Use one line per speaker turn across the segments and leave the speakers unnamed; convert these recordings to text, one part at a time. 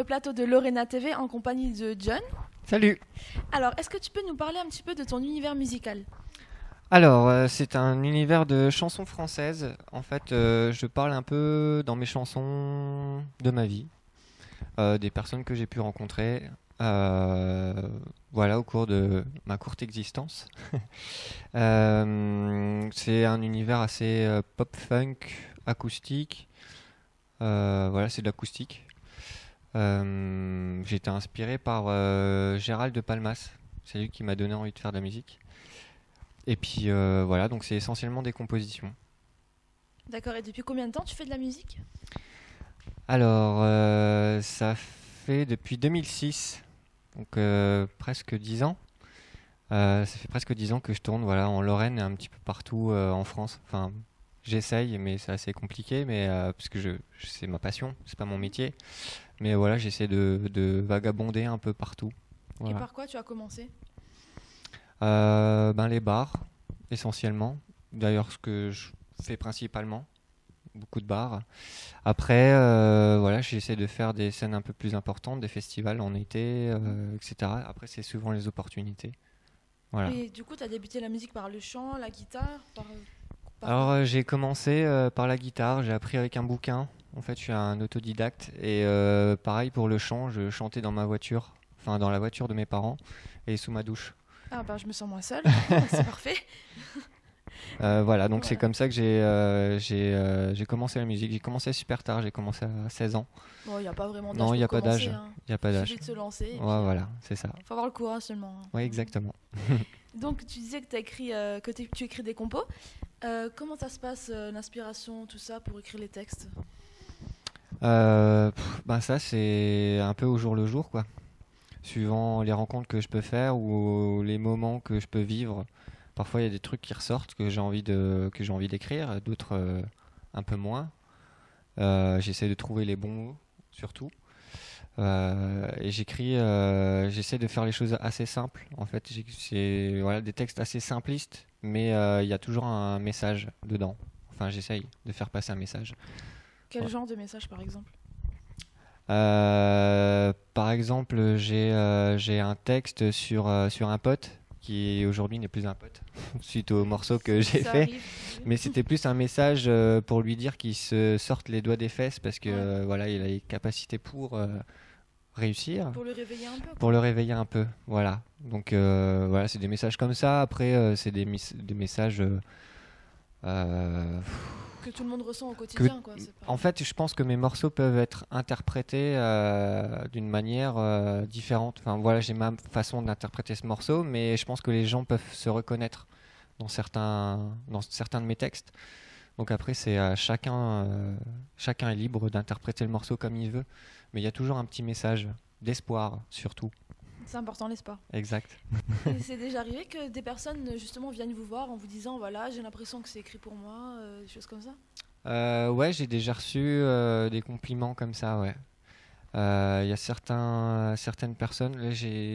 le plateau de Lorena TV en compagnie de John.
Salut.
Alors, est-ce que tu peux nous parler un petit peu de ton univers musical?
Alors, c'est un univers de chansons françaises. En fait, je parle un peu dans mes chansons de ma vie, des personnes que j'ai pu rencontrer, voilà, au cours de ma courte existence. C'est un univers assez pop-funk, acoustique. Voilà, c'est de l'acoustique. J'ai été inspiré par Gérald de Palmas. C'est lui qui m'a donné envie de faire de la musique. Et puis voilà, donc c'est essentiellement des compositions.
D'accord, et depuis combien de temps tu fais de la musique?
Alors, ça fait depuis 2006, donc presque 10 ans. Ça fait presque 10 ans que je tourne voilà, en Lorraine et un petit peu partout en France. Enfin, j'essaye, mais c'est assez compliqué, mais, parce que c'est ma passion, c'est pas mon métier. Mais voilà, j'essaie de vagabonder un peu partout. Voilà.
Et par quoi tu as commencé?
Les bars, essentiellement. D'ailleurs, ce que je fais principalement, beaucoup de bars. Après, voilà, j'essaie de faire des scènes un peu plus importantes, des festivals en été, etc. Après, c'est souvent les opportunités. Voilà.
Et du coup, tu as débuté la musique par le chant, la guitare,
Alors, j'ai commencé par la guitare, j'ai appris avec un bouquin. En fait, je suis un autodidacte. Et pareil pour le chant, je chantais dans ma voiture, enfin dans la voiture de mes parents et sous ma douche.
Ah bah je me sens moins seule, c'est parfait.
Voilà, donc
Voilà.
c'est comme ça que j'ai commencé la musique. J'ai commencé super tard, j'ai commencé à 16 ans.
Bon, il n'y a pas vraiment d'âge
Non, il
pour
n'y a pas
commencer,
d'âge.
hein.
Il n'y a pas
Il
d'âge.
suffit de se lancer. Et
Ouais,
puis,
voilà, c'est ça.
faut avoir le courage seulement.
Oui, exactement.
Donc tu disais que, tu écris des compos. Comment ça se passe, l'inspiration, tout ça, pour écrire les textes?
Ça, c'est un peu au jour le jour, quoi. Suivant les rencontres que je peux faire ou les moments que je peux vivre. Parfois, il y a des trucs qui ressortent que j'ai envie d'écrire, d'autres un peu moins. J'essaie de trouver les bons mots, surtout. Et j'essaie de faire les choses assez simples. En fait, c'est voilà, des textes assez simplistes, mais il y a toujours un message dedans. Enfin, j'essaye de faire passer un message.
Quel
Ouais.
genre de message, par exemple?
Par exemple, j'ai un texte sur un pote qui aujourd'hui n'est plus un pote suite au morceau que j'ai
Ça
fait.
arrive.
Mais c'était plus un message pour lui dire qu'il se sorte les doigts des fesses parce que
Ouais.
voilà, il a les capacités pour réussir,
Pour le réveiller un peu, quoi.
pour le réveiller un peu. Voilà. Donc voilà, c'est des messages comme ça. Après, c'est des messages.
Que tout le monde ressent au quotidien, quoi. C'est pas...
En fait, je pense que mes morceaux peuvent être interprétés d'une manière différente. Enfin, voilà, j'ai ma façon d'interpréter ce morceau, mais je pense que les gens peuvent se reconnaître dans certains de mes textes. Donc après, c'est chacun est libre d'interpréter le morceau comme il veut, mais il y a toujours un petit message d'espoir, surtout.
C'est important, l'espoir.
Exact.
Et c'est déjà arrivé que des personnes, justement, viennent vous voir en vous disant, voilà, j'ai l'impression que c'est écrit pour moi, des choses comme ça?
Ouais, j'ai déjà reçu des compliments comme ça, ouais. Il y a certaines personnes, là,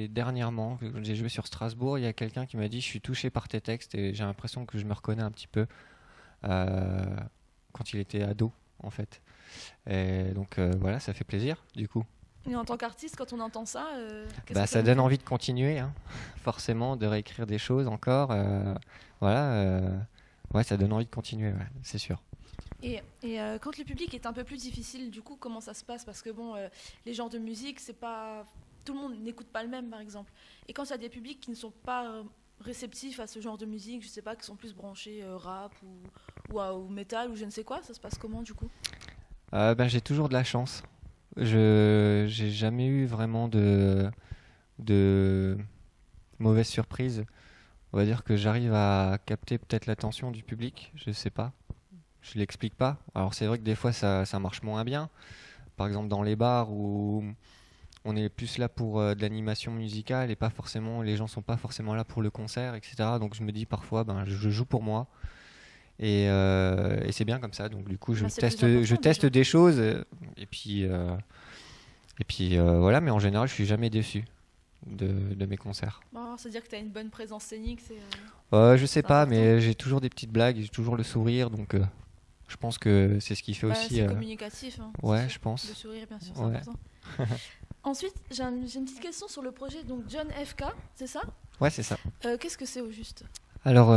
dernièrement, j'ai joué sur Strasbourg, il y a quelqu'un qui m'a dit je suis touché par tes textes et j'ai l'impression que je me reconnais un petit peu quand il était ado en fait. Et donc voilà, ça fait plaisir du coup.
Et en tant qu'artiste, quand on entend ça, qu'est-ce que
Ça
nous
donne
fait?
envie de continuer, hein, forcément, de réécrire des choses encore. Voilà, ouais, ça donne envie de continuer, ouais, c'est sûr.
Et quand le public est un peu plus difficile, du coup, comment ça se passe? Parce que bon, les genres de musique, c'est pas... Tout le monde n'écoute pas le même, par exemple. Et quand il y a des publics qui ne sont pas réceptifs à ce genre de musique, je sais pas, qui sont plus branchés rap ou métal ou je ne sais quoi, ça se passe comment, du coup?
J'ai toujours de la chance. J'ai jamais eu vraiment de mauvaises surprises. On va dire que j'arrive à capter peut-être l'attention du public, je sais pas. Je l'explique pas. Alors c'est vrai que des fois ça marche moins bien. Par exemple dans les bars où on est plus là pour de l'animation musicale et pas forcément, les gens sont pas forcément là pour le concert, etc. Donc je me dis parfois, je joue pour moi et c'est bien comme ça. Donc du coup
C'est le plus important,
je teste
déjà.
des choses et puis voilà. Mais en général, je suis jamais déçu de mes concerts.
Bon, c'est-à-dire que tu as une bonne présence scénique, c'est...
Je sais
C'est
pas,
important.
mais j'ai toujours des petites blagues, j'ai toujours le sourire, donc je pense que c'est ce qui fait
Bah,
aussi.
c'est communicatif, hein, c'est
Ouais,
sûr.
je pense.
Le sourire, bien sûr, c'est
Ouais.
important. Ensuite, j'ai une petite question sur le projet. Donc, John FK, c'est ça?
Ouais, c'est ça.
Qu'est-ce que c'est au juste?
Alors,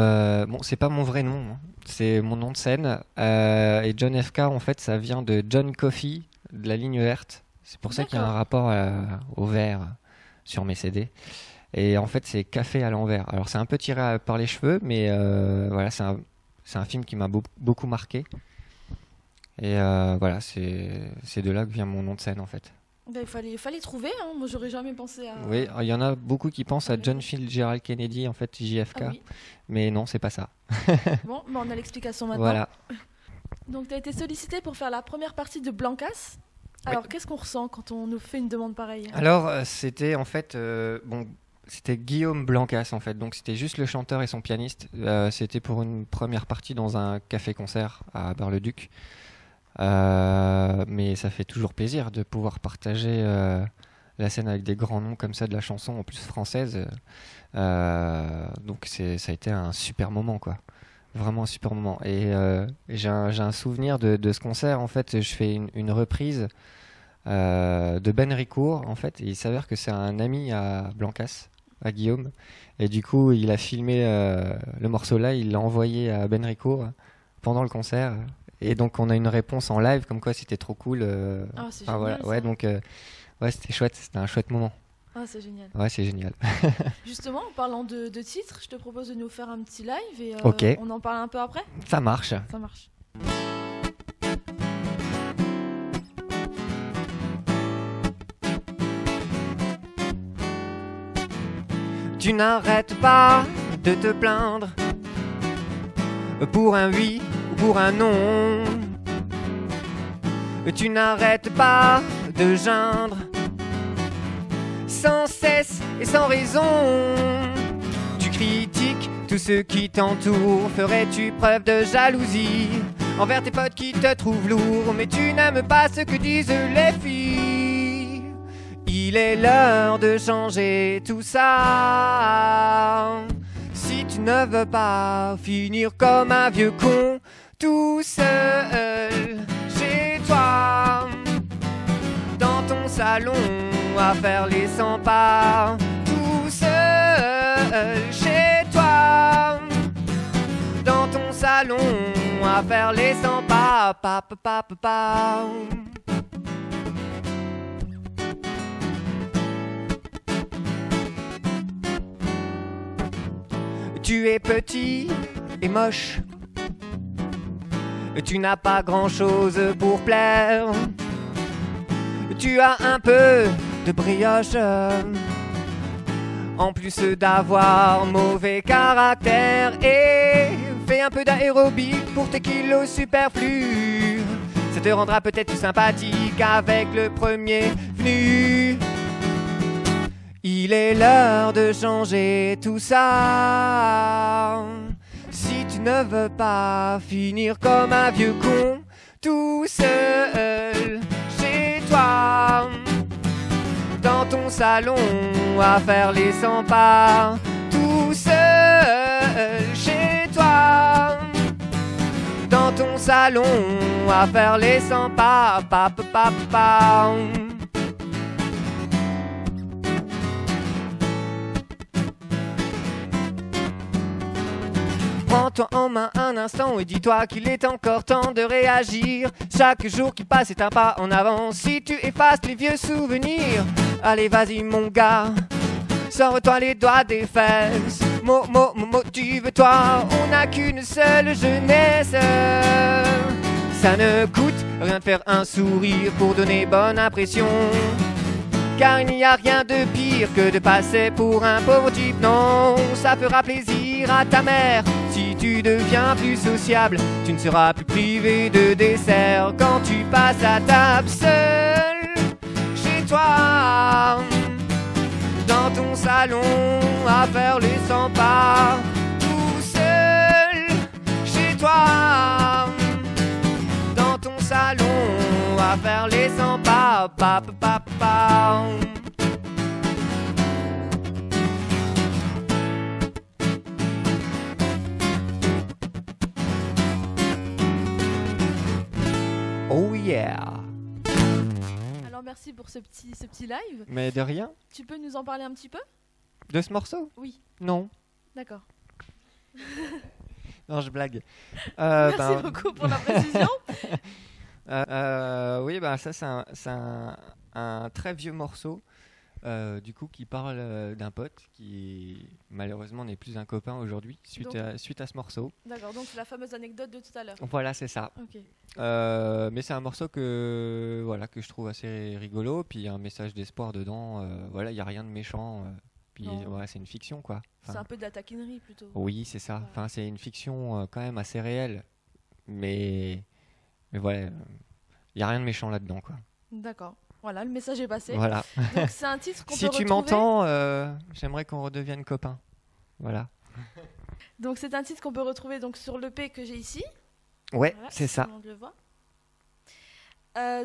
bon, c'est pas mon vrai nom, hein. C'est mon nom de scène. Et John FK, en fait, ça vient de John Coffey, de la ligne verte. C'est pour ça qu'il y a un rapport au vert sur mes CD. Et en fait, c'est café à l'envers. Alors, c'est un peu tiré par les cheveux, mais voilà, c'est un film qui m'a beaucoup marqué. Et voilà, c'est de là que vient mon nom de scène, en fait.
Ben, il fallait trouver, hein. Moi, j'aurais jamais pensé à...
Oui, il y en a beaucoup qui pensent à John Fitzgerald Kennedy, en fait, JFK.
Ah oui.
Mais non, c'est pas ça.
Bon, ben, on a l'explication maintenant.
Voilà.
Donc, tu as été sollicité pour faire la première partie de Blancas. Alors, qu'est-ce qu'on ressent quand on nous fait une demande pareille?
Alors, c'était en fait... bon, c'était Guillaume Blancas, en fait. Donc, c'était juste le chanteur et son pianiste. C'était pour une première partie dans un café-concert à Bar-le-Duc. Mais ça fait toujours plaisir de pouvoir partager la scène avec des grands noms comme ça de la chanson, en plus française. Donc ça a été un super moment, quoi. Vraiment un super moment. Et j'ai un souvenir de ce concert. En fait, je fais une reprise de Ben Ricourt, en fait. Et il s'avère que c'est un ami à Blancas, à Guillaume. Et du coup, il a filmé le morceau là, il l'a envoyé à Ben Ricourt pendant le concert. Et donc on a une réponse en live comme quoi c'était trop cool.
Ah, c'est génial,
voilà.
ça.
Ouais, donc ouais, c'était chouette, c'était un chouette moment.
Ah, c'est génial.
Ouais, c'est génial.
Justement, en parlant de titres, je te propose de nous faire un petit live et
Ok.
on en parle un peu après.
Ça marche.
Ça marche.
Tu n'arrêtes pas de te plaindre pour un oui ou pour un non. Tu n'arrêtes pas de geindre sans cesse et sans raison. Tu critiques tout ce qui t'entoure. Ferais-tu preuve de jalousie envers tes potes qui te trouvent lourd? Mais tu n'aimes pas ce que disent les filles. Il est l'heure de changer tout ça. Si tu ne veux pas finir comme un vieux con tout seul chez toi, dans ton salon à faire les 100 pas, tout seul chez toi, dans ton salon à faire les 100 pas, pa, pa, pa, pa, pa. Tu es petit et moche, tu n'as pas grand-chose pour plaire. Tu as un peu de brioche, en plus d'avoir mauvais caractère. Et fais un peu d'aérobic pour tes kilos superflus. Ça te rendra peut-être plus sympathique avec le premier venu. Il est l'heure de changer tout ça. Si tu ne veux pas finir comme un vieux con tout seul chez toi, dans ton salon à faire les 100 pas, tout seul chez toi, dans ton salon à faire les 100 pas, pa, pa, pa, pa. Prends-toi en main un instant et dis-toi qu'il est encore temps de réagir. Chaque jour qui passe est un pas en avant si tu effaces les vieux souvenirs. Allez vas-y mon gars, sors-toi les doigts des fesses. Motive-toi, on n'a qu'une seule jeunesse. Ça ne coûte rien de faire un sourire pour donner bonne impression. Car il n'y a rien de pire que de passer pour un pauvre type. Non, ça fera plaisir à ta mère. Si tu deviens plus sociable, tu ne seras plus privé de dessert. Quand tu passes à table seul chez toi, dans ton salon à faire les 100 pas, tout seul chez toi, dans ton salon à faire les 100 pas, pa, pa, pa, pa.
Alors merci pour ce petit live.
Mais de rien.
Tu peux nous en parler un petit peu?
De ce morceau?
Oui.
Non.
D'accord.
Non, je blague.
Merci beaucoup pour la précision.
Oui, ça c'est un très vieux morceau. Du coup, qui parle d'un pote qui malheureusement n'est plus un copain aujourd'hui suite à ce morceau.
D'accord, donc c'est la fameuse anecdote de tout à l'heure.
Voilà, c'est ça.
Ok.
Mais c'est un morceau que je trouve assez rigolo, puis il y a un message d'espoir dedans. Voilà, il y a rien de méchant. Puis ouais, c'est une fiction quoi.
C'est un peu de la taquinerie plutôt.
Oui, c'est ça.
Ouais.
Enfin, c'est une fiction quand même assez réelle, mais voilà, il y a rien de méchant là-dedans quoi.
D'accord. Voilà, le message est passé.
Voilà.
Donc c'est un titre qu'on
si
peut
tu
retrouver...
m'entends, j'aimerais qu'on redevienne copains. Voilà.
Donc c'est un titre qu'on peut retrouver donc sur l'EP que j'ai ici.
Ouais,
voilà,
c'est ça.
Tout le monde le voit.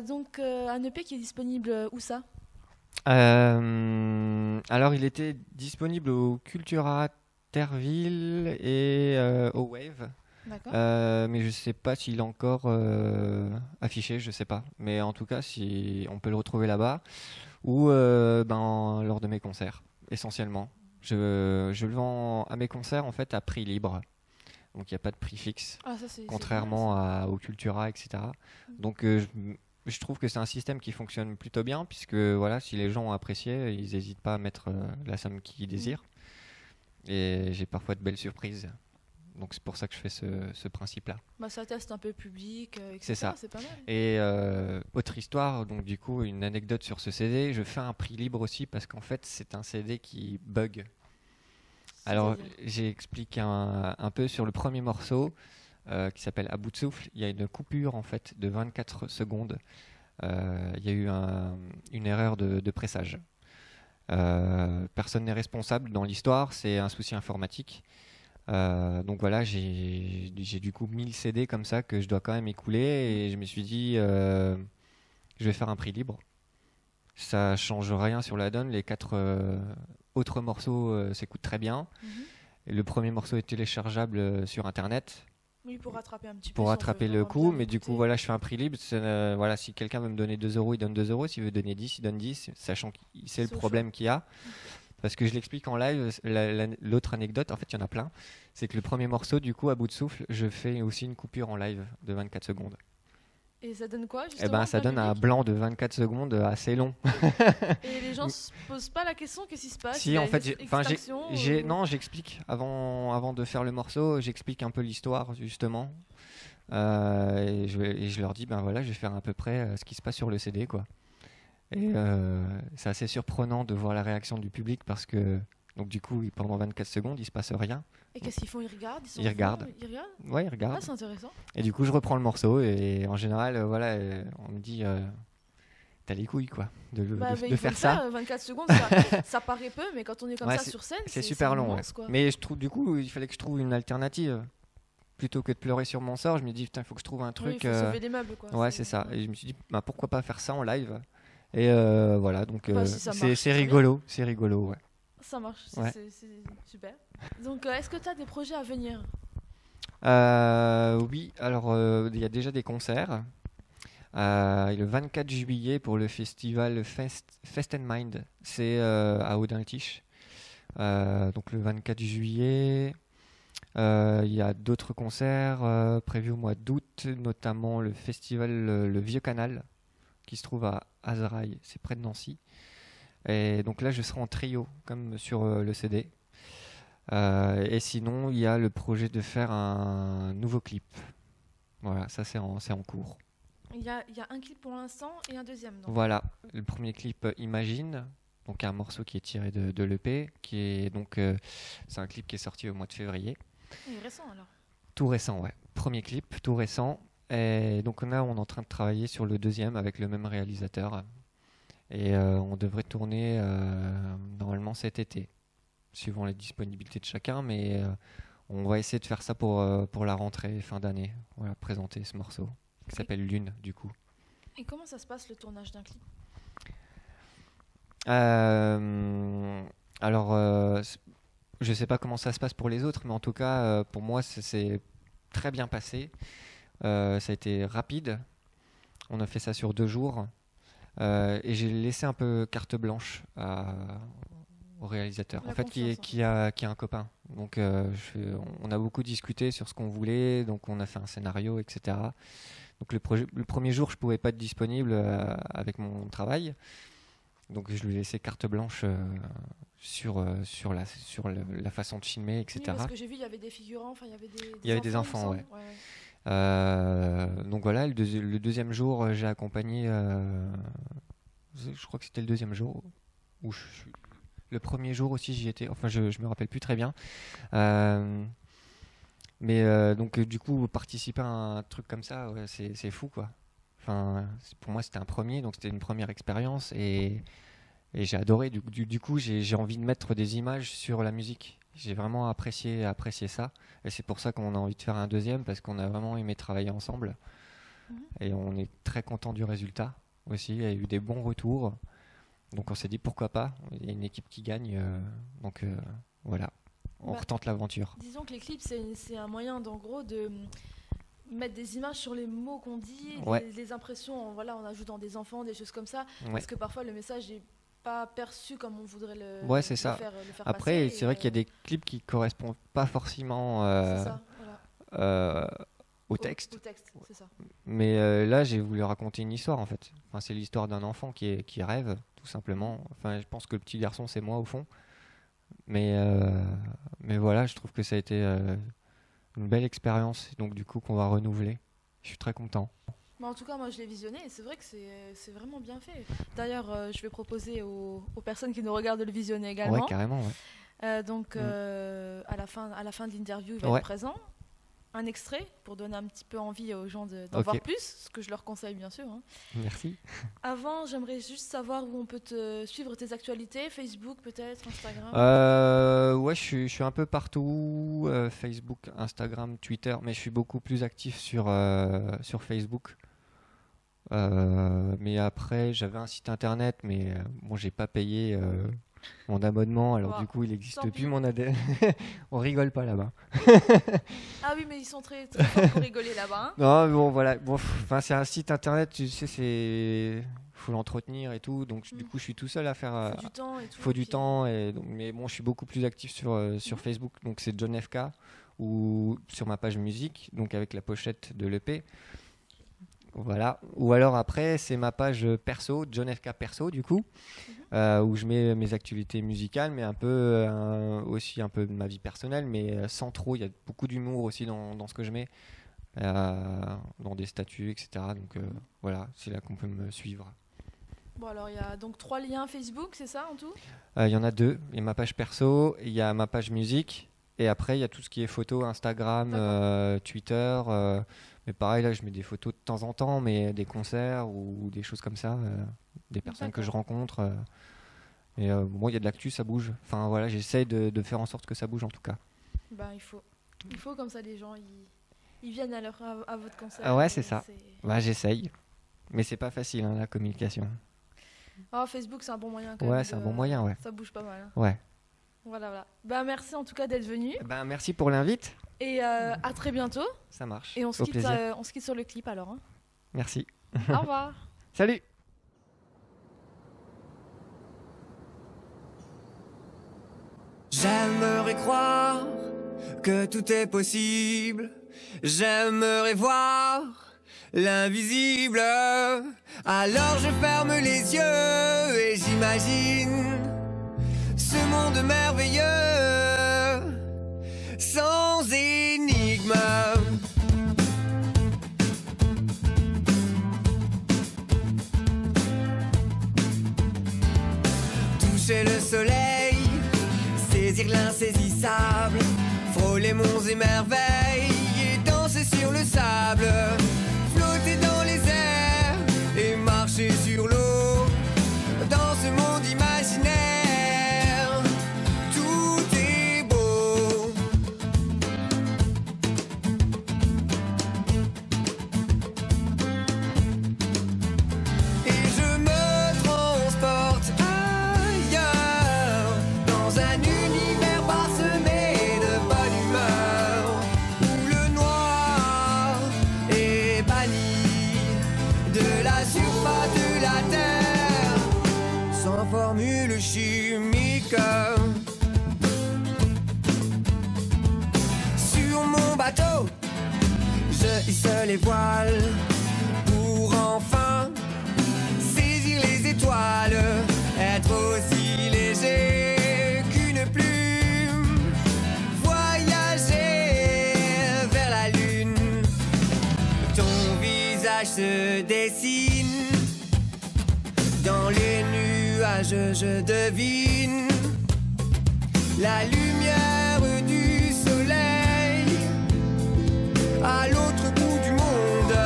Donc un EP qui est disponible où ça?
Alors il était disponible au Cultura Terville et au Wave.
D'accord.
Mais je sais pas s'il est encore affiché, je sais pas. Mais en tout cas, si on peut le retrouver là-bas ou lors de mes concerts, essentiellement. Je le vends à mes concerts en fait à prix libre. Donc il n'y a pas de prix fixe, contrairement au Cultura, etc. Donc je trouve que c'est un système qui fonctionne plutôt bien, puisque voilà, si les gens ont apprécié, ils n'hésitent pas à mettre la somme qu'ils désirent. Et j'ai parfois de belles surprises. Donc c'est pour ça que je fais ce principe-là.
Ça teste un peu le public, etc.
C'est ça.
C'est pas mal.
Et autre histoire, donc du coup une anecdote sur ce CD, je fais un prix libre aussi parce qu'en fait c'est un CD qui bug. Alors j'explique un peu sur le premier morceau qui s'appelle À bout de souffle. Il y a une coupure en fait de 24 secondes. Il y a eu une erreur de pressage. Personne n'est responsable dans l'histoire, c'est un souci informatique. Donc voilà, j'ai du coup 1000 CD comme ça que je dois quand même écouler et je me suis dit je vais faire un prix libre. Ça change rien sur la donne, les 4 autres morceaux s'écoutent très bien. Et le premier morceau est téléchargeable sur internet.
Oui, pour rattraper un petit peu.
Pour rattraper le coup, mais du coup voilà, je fais un prix libre. Voilà, si quelqu'un veut me donner 2 euros, il donne 2 euros. S'il veut donner 10, il donne 10, sachant que c'est le problème qu'il y a. Parce que je l'explique en live, l'autre anecdote, en fait il y en a plein, c'est que le premier morceau, du coup, À bout de souffle, je fais aussi une coupure en live de 24 secondes.
Et ça donne quoi justement?
Ça donne un blanc de 24 secondes assez long.
Et les gens se posent pas la question, qu'est-ce qui se passe?
Si, en fait, j'explique avant de faire le morceau, j'explique un peu l'histoire justement. Et je leur dis, voilà, je vais faire à peu près ce qui se passe sur le CD, quoi. Et c'est assez surprenant de voir la réaction du public parce que donc du coup pendant 24 secondes il se passe rien.
Et qu'est-ce qu'ils font? Ils regardent?
Ils regardent. Ouais, ils regardent.
Ah, c'est intéressant.
Et du coup je reprends le morceau et en général voilà, on me dit t'as les couilles quoi de faire ça.
24 secondes ça paraît peu, mais quand on est comme ça sur scène
c'est super long.
Immense, quoi.
Mais je trouve du coup il fallait que je trouve une alternative. Plutôt que de pleurer sur mon sort, je me dis putain il faut que je trouve un truc.
Il faut sauver des meubles quoi.
Ouais, c'est ça. Et je me suis dit pourquoi pas faire ça en live. Et voilà, donc
si
c'est rigolo, c'est rigolo, ouais.
Ça marche, c'est super. Donc, est-ce que tu as des projets à venir?
Oui, alors il y a déjà des concerts. Le 24 juillet pour le festival Fest and Mind, c'est à Audin-le-Tiche. Donc le 24 juillet, il y a d'autres concerts prévus au mois d'août, notamment le festival Le Vieux Canal, qui se trouve à Azeraï, c'est près de Nancy. Et donc là, je serai en trio, comme sur le CD. Et sinon, il y a le projet de faire un nouveau clip. Voilà, ça c'est en cours.
Il y a un clip pour l'instant et un deuxième. Donc.
Voilà, le premier clip Imagine, donc un morceau qui est tiré de l'EP, qui est donc c'est un clip qui est sorti au mois de février.
Il est récent alors.
Tout récent, ouais. Premier clip, tout récent. Et donc là, on est en train de travailler sur le deuxième avec le même réalisateur. Et on devrait tourner normalement cet été, suivant les disponibilités de chacun. Mais on va essayer de faire ça pour la rentrée, fin d'année. Voilà, présenter ce morceau qui s'appelle Lune, du coup.
Et comment ça se passe le tournage d'un clip?
Alors, je sais pas comment ça se passe pour les autres, mais en tout cas, pour moi, c'est très bien passé. Ça a été rapide. On a fait ça sur 2 jours. Et j'ai laissé un peu carte blanche au réalisateur,
La
en fait,
confiance,
qui a un copain. Donc, on a beaucoup discuté sur ce qu'on voulait, donc on a fait un scénario, etc. Donc, le premier jour, je pouvais pas être disponible avec mon travail, donc je lui ai laissé carte blanche sur la façon de filmer, etc.
Oui, parce que j'ai vu, il y avait des figurants, enfin, il y avait
Il y avait des
il me
enfants,
semble.
ouais.
Ouais.
Donc voilà, le deuxième jour, j'ai accompagné. Je crois que c'était le deuxième jour. Le premier jour aussi, j'y étais. Enfin, je me rappelle plus très bien. Mais donc, du coup, participer à un truc comme ça, ouais, c'est fou, quoi. Enfin, pour moi, c'était un premier, donc c'était une première expérience et j'ai adoré. Du coup, j'ai envie de mettre des images sur la musique. J'ai vraiment apprécié ça. Et c'est pour ça qu'on a envie de faire un deuxième, parce qu'on a vraiment aimé travailler ensemble.
Mhm.
Et on est très content du résultat aussi. Il y a eu des bons retours. Donc on s'est dit pourquoi pas. Il y a une équipe qui gagne. Donc voilà, on retente l'aventure.
Disons que les clips, c'est un moyen, d'en gros, de mettre des images sur les mots qu'on dit,
Ouais.
les impressions, voilà, en ajoutant des enfants, des choses comme ça.
Ouais.
Parce que parfois, le message n'est pas perçu comme on voudrait
Ouais, c'est ça.
le faire
Après,
passer.
c'est vrai qu'il y a des clips qui correspondent pas forcément
C'est ça, voilà.
au texte.
Au texte, c'est ça.
Mais là, j'ai voulu raconter une histoire en fait. Enfin, c'est l'histoire d'un enfant qui rêve, tout simplement. Enfin, je pense que le petit garçon, c'est moi au fond. Mais voilà, je trouve que ça a été une belle expérience. Donc, du coup, qu'on va renouveler. Je suis très content.
Mais en tout cas, moi, je l'ai visionné et c'est vrai que c'est vraiment bien fait. D'ailleurs, je vais proposer aux personnes qui nous regardent de le visionner également.
Ouais, carrément. Ouais.
Donc, à la fin de l'interview, il va
Ouais.
être présent. Un extrait pour donner un petit peu envie aux gens d'en
Ok.
voir plus, ce que je leur conseille bien sûr. Hein.
Merci.
Avant, j'aimerais juste savoir où on peut te suivre tes actualités, Facebook peut-être, Instagram.
Ouais, je suis un peu partout, Facebook, Instagram, Twitter, mais je suis beaucoup plus actif sur Facebook. Mais après, j'avais un site internet, mais bon, j'ai pas payé mon abonnement, alors
Wow.
du coup, il n'existe
Tant
plus
pis.
mon AD. On rigole pas là-bas.
Ah oui, mais ils sont très, très forts pour rigoler là-bas. Hein.
Non, bon, voilà. Bon, enfin, c'est un site internet, tu sais, faut l'entretenir et tout, donc du coup, je suis tout seul à faire.
Faut du temps et tout.
Faut
et
du
puis-
temps, mais bon, je suis beaucoup plus actif sur Facebook, donc c'est John FK, ou sur ma page musique, donc avec la pochette de l'EP. Voilà. Ou alors après, c'est ma page perso, John FK perso, du coup, où je mets mes actualités musicales, mais un peu aussi un peu de ma vie personnelle, mais sans trop. Il y a beaucoup d'humour aussi dans ce que je mets, dans des statuts, etc. Donc voilà, c'est là qu'on peut me suivre.
Bon, alors il y a donc 3 liens Facebook, c'est ça en tout?
Il y en a 2. Il y a ma page perso, il y a ma page musique, et après il y a tout ce qui est photo, Instagram, Twitter. Mais pareil, là je mets des photos de temps en temps, mais des concerts ou des choses comme ça, des personnes que je rencontre. Et bon, il y a de l'actu, ça bouge. Enfin voilà, j'essaie de faire en sorte que ça bouge en tout cas.
Ben, il faut comme ça les gens ils viennent à votre concert.
Ah ouais,
et
c'est ça. Bah, j'essaye. Mais c'est pas facile, hein, la communication.
Ah, Facebook c'est un bon moyen quand
Ouais,
même.
c'est un bon moyen, ouais.
Ça bouge pas mal. Hein.
Ouais.
Voilà. Ben, merci en tout cas d'être venu.
Ben, merci pour l'invite.
Et à très bientôt.
Ça marche.
Et on se
Au
quitte,
plaisir.
on se quitte sur le clip alors. Hein.
Merci.
Au revoir.
Salut.
J'aimerais croire que tout est possible. J'aimerais voir l'invisible. Alors je ferme les yeux et j'imagine ce monde merveilleux, sans énigme. Toucher le soleil, saisir l'insaisissable, frôler monts et merveilles et danser sur le sable, flotter dans les airs et marcher sur l'eau, dans ce monde imaginaire, tout est beau. Et je me transporte ailleurs, dans un univers parsemé de bonne humeur, où le noir est formule chimique. Sur mon bateau, je hisse les voiles pour enfin saisir les étoiles, être aussi léger qu'une plume, voyager vers la lune. Ton visage se dessine dans les nuages, je devine la lumière du soleil à l'autre bout du monde.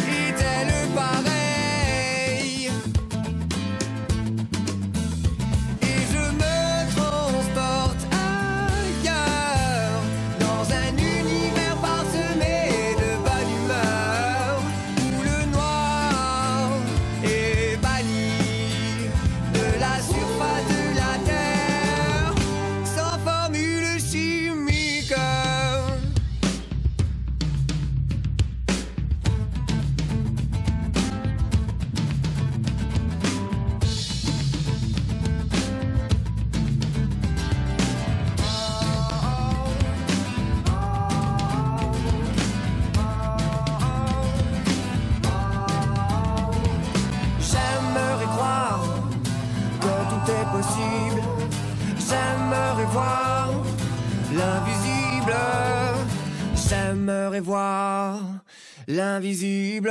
Est-elle pareille? Et je me transporte ailleurs, dans un univers parsemé de bonne humeur, où le noir est banni de la surface de la terre, sans formule chimique. J'aimerais croire que tout est possible. J'aimerais voir l'invisible. J'aimerais voir l'invisible.